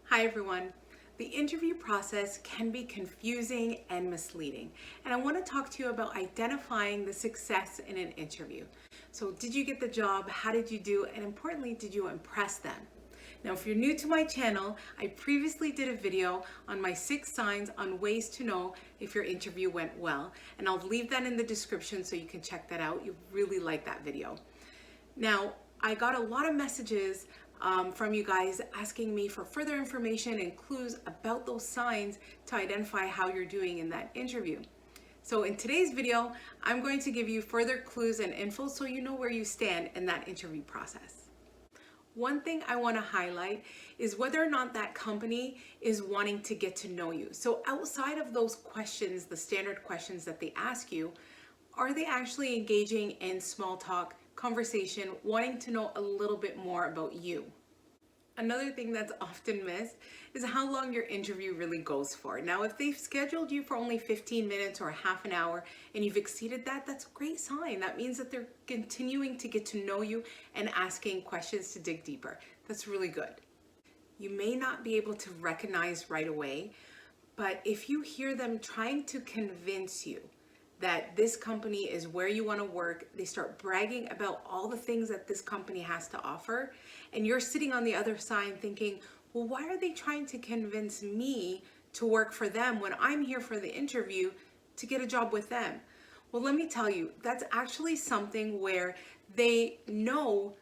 Hi everyone. The interview process can be confusing and misleading, and I want to talk to you about identifying the success in an interview. So, did you get the job? How did you do? And importantly, did you impress them? Now, if you're new to my channel, I previously did a video on my 6 signs on ways to know if your interview went well, and I'll leave that in the description so you can check that out. You'll really like that video. Now, I got a lot of messages from you guys asking me for further information and clues about those signs to identify how you're doing in that interview. So in today's video, I'm going to give you further clues and info so you know where you stand in that interview process. One thing I want to highlight is whether or not that company is wanting to get to know you. So outside of those questions, the standard questions that they ask you, are they actually engaging in small talk, conversation, wanting to know a little bit more about you? Another thing that's often missed is how long your interview really goes for. Now, if they've scheduled you for only 15 minutes or half an hour and you've exceeded that, that's a great sign. That means that they're continuing to get to know you and asking questions to dig deeper. That's really good. You may not be able to recognize right away, but if you hear them trying to convince you that this company is where you want to work, they start bragging about all the things that this company has to offer, and you're sitting on the other side thinking, well, why are they trying to convince me to work for them when I'm here for the interview to get a job with them? Well, let me tell you, that's actually something where they know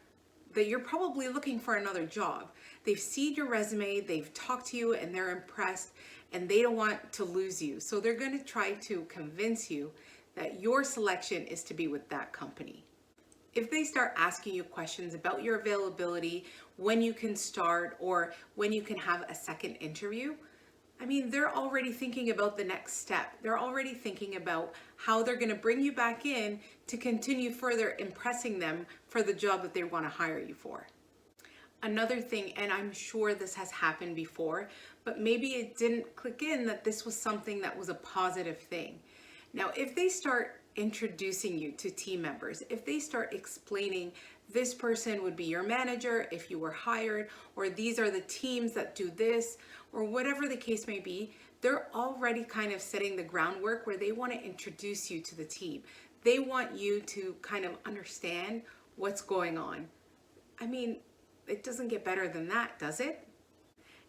that you're probably looking for another job. They've seen your resume, they've talked to you, and they're impressed, and they don't want to lose you. So they're going to try to convince you that your selection is to be with that company. If they start asking you questions about your availability, when you can start, or when you can have a second interview, I mean, they're already thinking about the next step. They're already thinking about how they're going to bring you back in to continue further impressing them for the job that they want to hire you for. Another thing, and I'm sure this has happened before, but maybe it didn't click in that this was something that was a positive thing. Now, if they start introducing you to team members, if they start explaining this person would be your manager if you were hired, or these are the teams that do this, or whatever the case may be, they're already kind of setting the groundwork where they want to introduce you to the team. They want you to kind of understand what's going on. I mean, it doesn't get better than that, does it?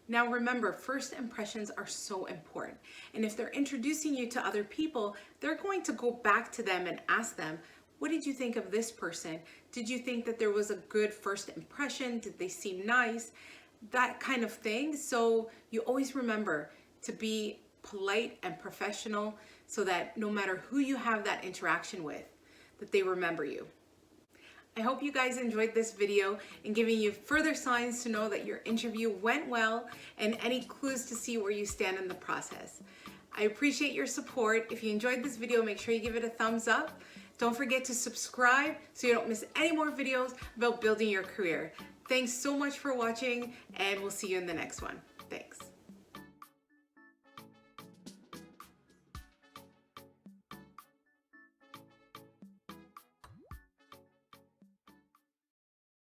Now remember, first impressions are so important. And if they're introducing you to other people, they're going to go back to them and ask them, what did you think of this person? Did you think that there was a good first impression? Did they seem nice? That kind of thing. So you always remember to be polite and professional so that no matter who you have that interaction with, that they remember you. I hope you guys enjoyed this video and giving you further signs to know that your interview went well and any clues to see where you stand in the process. I appreciate your support. If you enjoyed this video, make sure you give it a thumbs up. Don't forget to subscribe so you don't miss any more videos about building your career. Thanks so much for watching, and we'll see you in the next one.